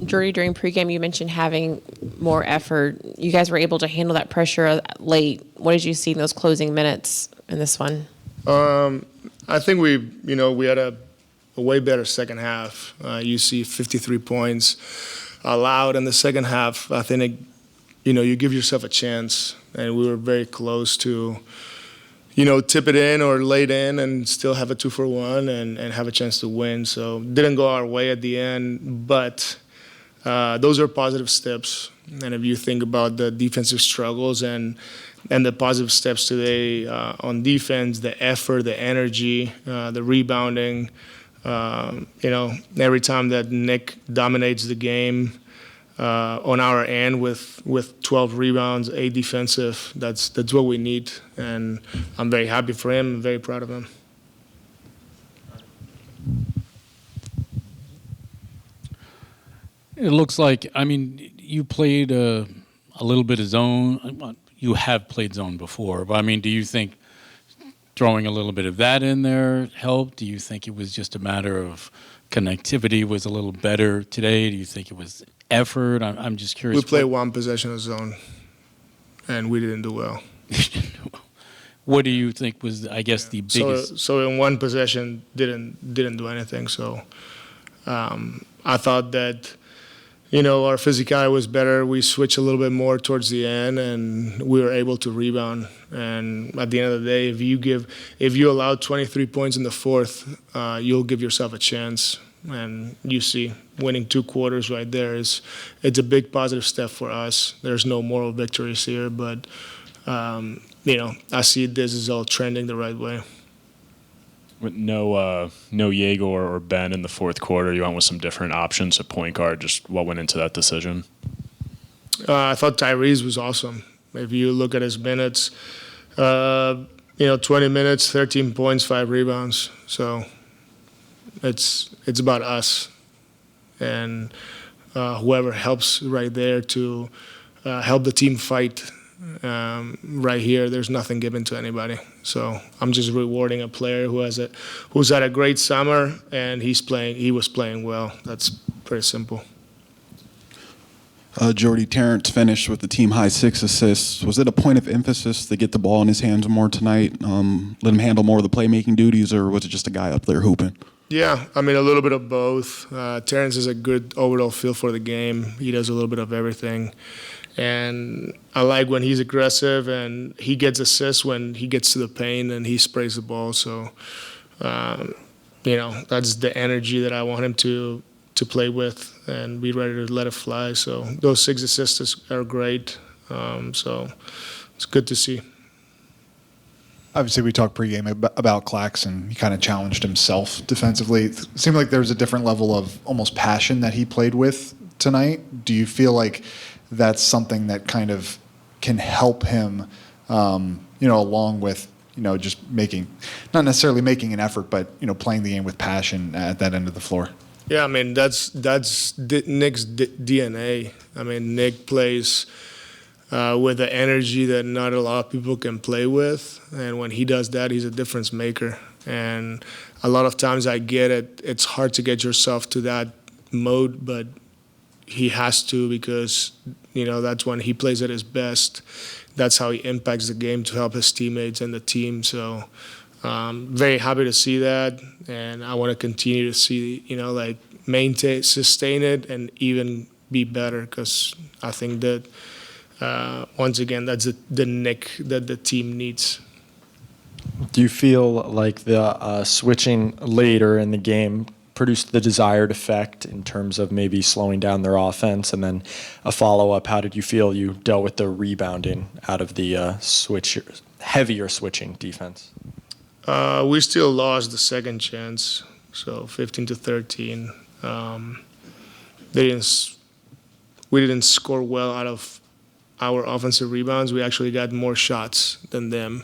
Jordi, during pregame, you mentioned having more effort. You guys were able to handle that pressure late. What did you see in those closing minutes in this one? I think we had a way better second half. You see 53 points allowed in the second half. I think, you give yourself a chance, and we were very close to, tip it in or lay it in and still have a 2-for-1 and have a chance to win. So didn't go our way at the end, but those are positive steps. And if you think about the defensive struggles and the positive steps today on defense, the effort, the energy, the rebounding, every time that Nic dominates the game on our end with 12 rebounds, 8 defensive, that's what we need. And I'm very happy for him. I'm very proud of him. It looks like, you played a little bit of zone. You have played zone before, but do you think throwing a little bit of that in there helped? Do you think it was just a matter of connectivity was a little better today? Do you think it was effort? I'm just curious. We played one possession of zone, and we didn't do well. What do you think was, the biggest? So in one possession, didn't do anything. So I thought that, our physicality was better. We switched a little bit more towards the end, and we were able to rebound. And at the end of the day, if you allow 23 points in the fourth, you'll give yourself a chance. And you see, winning 2 quarters right there it's a big positive step for us. There's no moral victories here, but I see this is all trending the right way. With no Yegor or Ben in the fourth quarter, you went with some different options at point guard. Just what went into that decision? I thought Tyrese was awesome. If you look at his minutes, 20 minutes, 13 points, 5 rebounds. So it's about us and whoever helps right there to help the team fight. Right here, there's nothing given to anybody. So I'm just rewarding a player who's had a great summer and he was playing well. That's pretty simple. Jordi, Terrence finished with the team high 6 assists. Was it a point of emphasis to get the ball in his hands more tonight? Let him handle more of the playmaking duties, or was it just a guy up there hooping? Yeah, a little bit of both. Terrence has a good overall feel for the game. He does a little bit of everything. And I like when he's aggressive, and he gets assists when he gets to the paint and he sprays the ball. So, that's the energy that I want him to play with and be ready to let it fly. So those 6 assists are great. So it's good to see. Obviously, we talked pregame about Claxton. He kind of challenged himself defensively. It seemed like there was a different level of almost passion that he played with tonight. Do you feel like that's something that kind of can help him, along with, just not necessarily making an effort, but, playing the game with passion at that end of the floor? Yeah, that's Nic's DNA. Nic plays with the energy that not a lot of people can play with. And when he does that, he's a difference maker. And a lot of times I get it. It's hard to get yourself to that mode, but he has to, because, that's when he plays at his best. That's how he impacts the game to help his teammates and the team. So very happy to see that. And I want to continue to see, maintain, sustain it, and even be better, because I think that, once again, that's the Nic that the team needs. Do you feel like the switching later in the game produced the desired effect in terms of maybe slowing down their offense? And then a follow-up, how did you feel you dealt with the rebounding out of the heavier switching defense? We still lost the second chance, so 15-13. We didn't score well out of our offensive rebounds. We actually got more shots than them,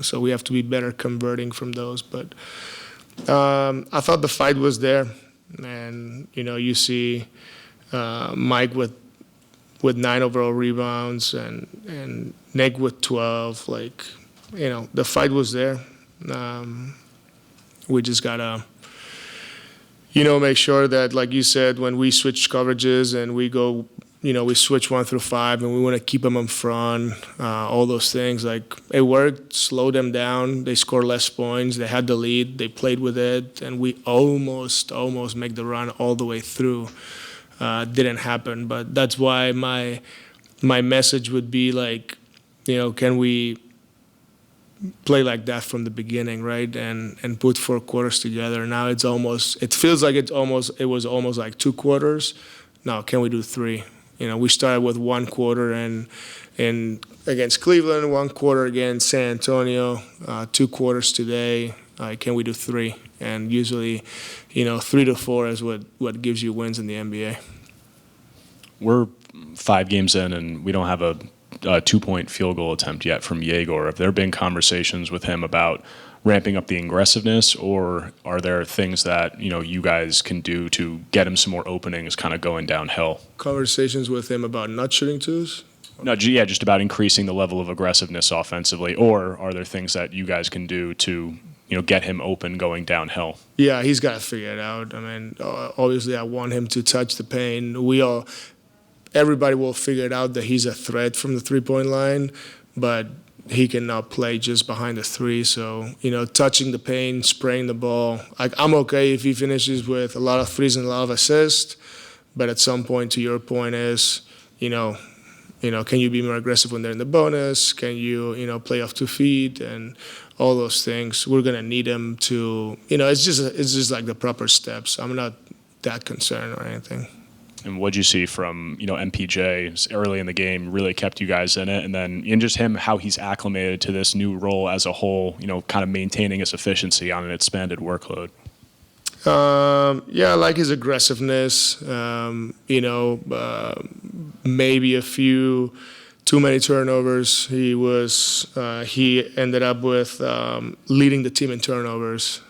so we have to be better converting from those. But I thought the fight was there, and you see Mike with 9 overall rebounds and Nic with 12. The fight was there. We just gotta make sure that, like you said, when we switch coverages and we go, we switch 1 through 5 and we want to keep them in front, all those things. Like, it worked, slow them down. They scored less points. They had the lead. They played with it. And we almost make the run all the way through. Didn't happen. But that's why my message would be like, can we play like that from the beginning, right? And put 4 quarters together. Now it feels like it was almost like 2 quarters. Now, can we do 3? We started with 1 quarter and against Cleveland, 1 quarter against San Antonio, 2 quarters today. Can we do 3? And usually, 3 to 4 is what gives you wins in the NBA. We're 5 games in, and we don't have a 2-point field goal attempt yet from Yegor. Have there been conversations with him about ramping up the aggressiveness, or are there things that you guys can do to get him some more openings, kind of going downhill? Conversations with him about not shooting twos? No, yeah, just about increasing the level of aggressiveness offensively, or are there things that you guys can do to get him open going downhill? Yeah, he's got to figure it out. I mean, obviously, I want him to touch the paint. Everybody will figure it out that he's a threat from the 3-point line, but he can now play just behind the 3. So, touching the paint, spraying the ball. I'm okay if he finishes with a lot of threes and a lot of assists, but at some point, to your point is, can you be more aggressive when they're in the bonus? Can you, play off 2 feet and all those things? We're gonna need him to, it's just like the proper steps. I'm not that concerned or anything. And what'd you see from, MPJ early in the game really kept you guys in it? And then in just him, how he's acclimated to this new role as a whole, kind of maintaining his efficiency on an expanded workload? Yeah, I like his aggressiveness. Maybe a few too many turnovers. He ended up with leading the team in turnovers.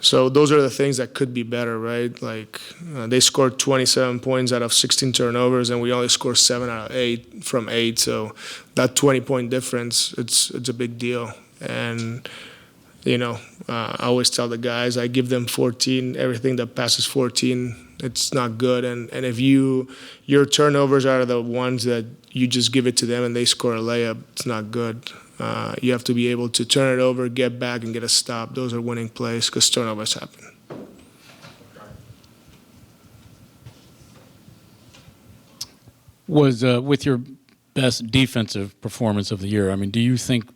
So those are the things that could be better, right? Like they scored 27 points out of 16 turnovers, and we only scored 7 out of 8 from 8. So that 20-point difference, it's a big deal. And I always tell the guys, I give them 14. Everything that passes 14, it's not good. And if your turnovers are the ones that you just give it to them and they score a layup, it's not good. You have to be able to turn it over, get back, and get a stop. Those are winning plays because turnovers happen. Was with your best defensive performance of the year, I mean, do you think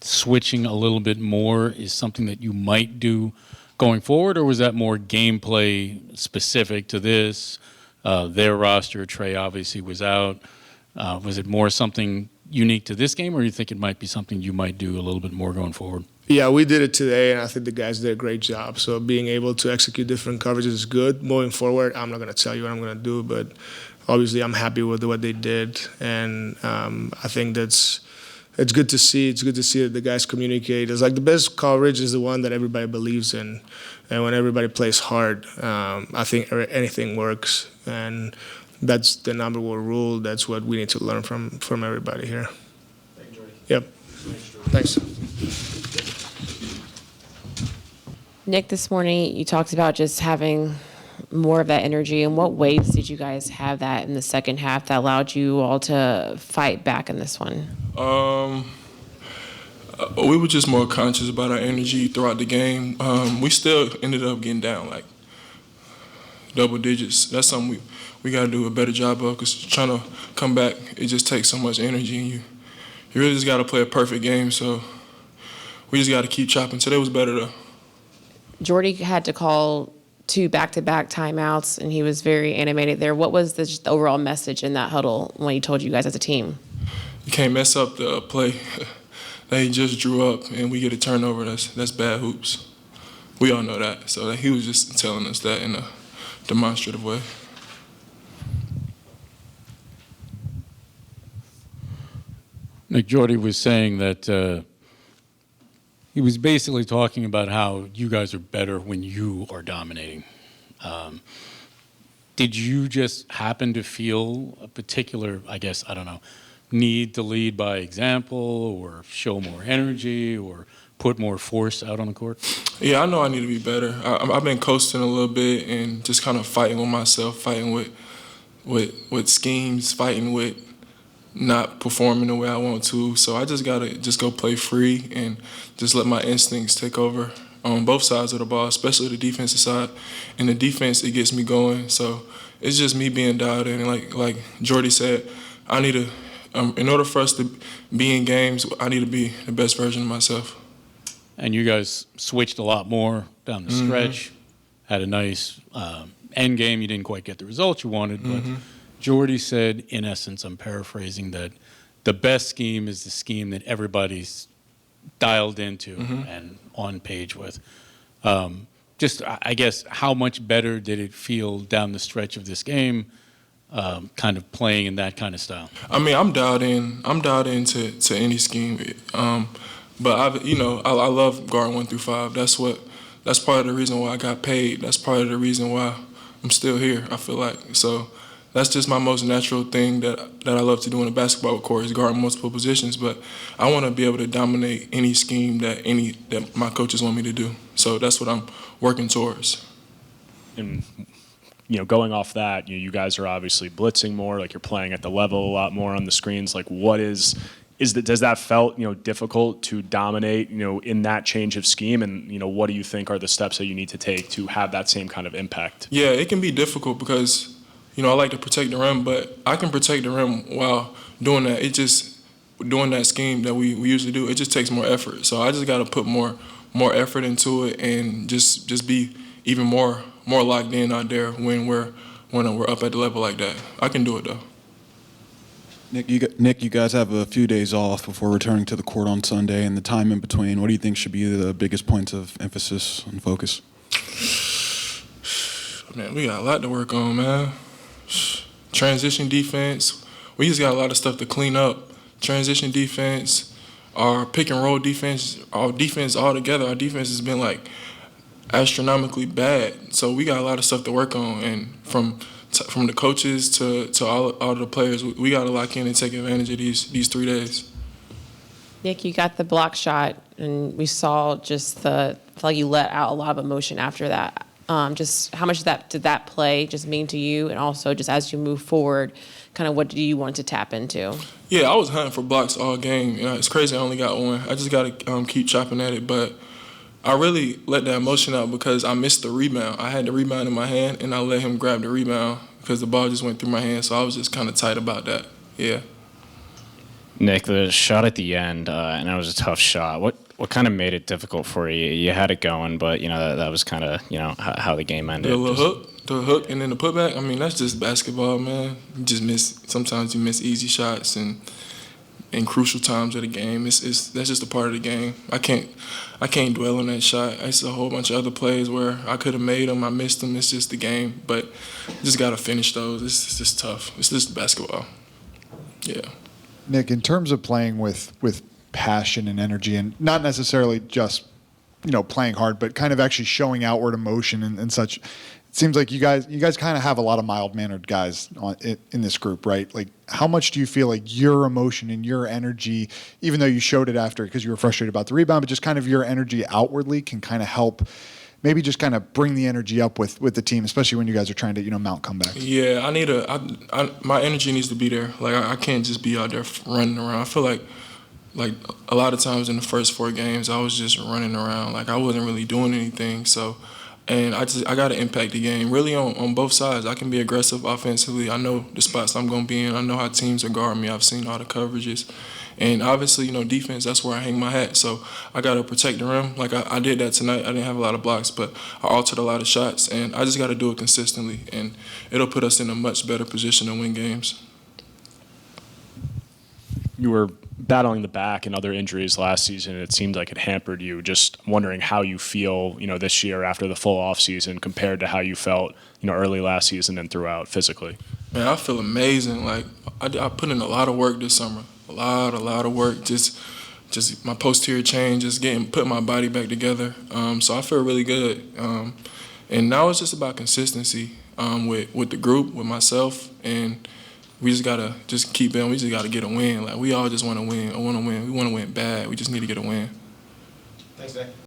switching a little bit more is something that you might do going forward, or was that more gameplay specific to this? Their roster, Trey obviously was out. Was it more something unique to this game, or do you think it might be something you might do a little bit more going forward? Yeah, we did it today, and I think the guys did a great job. So being able to execute different coverages is good. Moving forward, I'm not going to tell you what I'm going to do, but obviously I'm happy with what they did, and I think it's good to see. It's good to see that the guys communicate. It's like the best coverage is the one that everybody believes in, and when everybody plays hard, I think anything works, and that's the number one rule. That's what we need to learn from everybody here. Thank you, Jordi. Yep. Thanks. Nic, this morning you talked about just having more of that energy. In what ways did you guys have that in the second half that allowed you all to fight back in this one? We were just more conscious about our energy throughout the game. We still ended up getting down like double digits. That's something we got to do a better job of, because trying to come back, it just takes so much energy, and you really just got to play a perfect game. So we just got to keep chopping. Today was better though. Jordi had to call 2 back-to-back timeouts, and he was very animated there. What was the overall message in that huddle when he told you guys as a team? You can't mess up the play that he just drew up, and we get a turnover. That's bad hoops. We all know that. So he was just telling us that in a demonstrative way. Nic, Jordi was saying that he was basically talking about how you guys are better when you are dominating. Did you just happen to feel a particular, need to lead by example or show more energy or put more force out on the court? Yeah, I know I need to be better. I've been coasting a little bit and just kind of fighting with myself, fighting with schemes, fighting with not performing the way I want to. So I just gotta just go play free and just let my instincts take over on both sides of the ball, especially the defensive side. And the defense, it gets me going. So it's just me being dialed in. And like Jordi said, I need to, in order for us to be in games, I need to be the best version of myself. And you guys switched a lot more down the stretch, had a nice end game. You didn't quite get the results you wanted, but Jordi said, in essence, I'm paraphrasing, that the best scheme is the scheme that everybody's dialed into and on page with. Just, I guess, how much better did it feel down the stretch of this game, kind of playing in that kind of style? I mean, I'm dialed in. I'm dialed into any scheme. But I love guard 1 through 5. That's part of the reason why I got paid. That's part of the reason why I'm still here. I feel like so. That's just my most natural thing that I love to do in a basketball court is guard multiple positions. But I want to be able to dominate any scheme that my coaches want me to do. So that's what I'm working towards. And going off that, you guys are obviously blitzing more. Like you're playing at the level a lot more on the screens. Like what does that felt difficult to dominate in that change of scheme, and what do you think are the steps that you need to take to have that same kind of impact? Yeah, it can be difficult because I like to protect the rim, but I can protect the rim while doing that. It just doing that scheme that we usually do. It just takes more effort. So I just got to put more effort into it and just be even more locked in out there when we're up at the level like that. I can do it though. Nic, you guys have a few days off before returning to the court on Sunday, and the time in between. What do you think should be the biggest points of emphasis and focus? Man, we got a lot to work on, man. Transition defense. We just got a lot of stuff to clean up. Transition defense, our pick and roll defense, our defense altogether. Our defense has been like astronomically bad. So we got a lot of stuff to work on, and from the coaches to all of the players, we got to lock in and take advantage of these 3 days. Nic, you got the block shot, and we saw just I feel like you let out a lot of emotion after that. Just how much did that play just mean to you, and also just as you move forward, kind of what do you want to tap into? Yeah, I was hunting for blocks all game. It's crazy I only got one. I just got to keep chopping at it, but I really let that emotion out because I missed the rebound. I had the rebound in my hand, and I let him grab the rebound because the ball just went through my hand, so I was just kind of tight about that. Yeah. Nic, the shot at the end, and that was a tough shot. What kind of made it difficult for you? You had it going, but that was kind of how the game ended. The hook, and then the putback. I mean, that's just basketball, man. You just miss. Sometimes you miss easy shots and in crucial times of the game. That's just a part of the game. I can't dwell on that shot. It's a whole bunch of other plays where I could have made them, I missed them. It's just the game, but you just gotta finish those. It's just tough. It's just basketball. Yeah. Nic, in terms of playing with passion and energy, and not necessarily just playing hard, but kind of actually showing outward emotion and such. It seems like you guys kind of have a lot of mild-mannered guys in this group, right? Like, how much do you feel like your emotion and your energy, even though you showed it after because you were frustrated about the rebound, but just kind of your energy outwardly can kind of help maybe just kind of bring the energy up with the team, especially when you guys are trying to mount comebacks? Yeah, my energy needs to be there. Like, I can't just be out there running around. I feel like a lot of times in the first 4 games, I was just running around. Like, I wasn't really doing anything. So, and I got to impact the game really on both sides. I can be aggressive offensively. I know the spots I'm going to be in. I know how teams are guarding me. I've seen all the coverages. And obviously, defense, that's where I hang my hat. So I got to protect the rim. Like I did that tonight. I didn't have a lot of blocks, but I altered a lot of shots. And I just got to do it consistently. And it'll put us in a much better position to win games. You were battling the back and other injuries last season. It seemed like it hampered you. Just wondering how you feel, this year after the full off season compared to how you felt, early last season and throughout physically. Man, I feel amazing. Like I put in a lot of work this summer. A lot of work. Just my posterior chain, just putting my body back together. So I feel really good. And now it's just about consistency with the group, with myself, and we just gotta just keep in. We just gotta get a win. Like we all just want to win. We want to win bad. We just need to get a win. Thanks, Nick.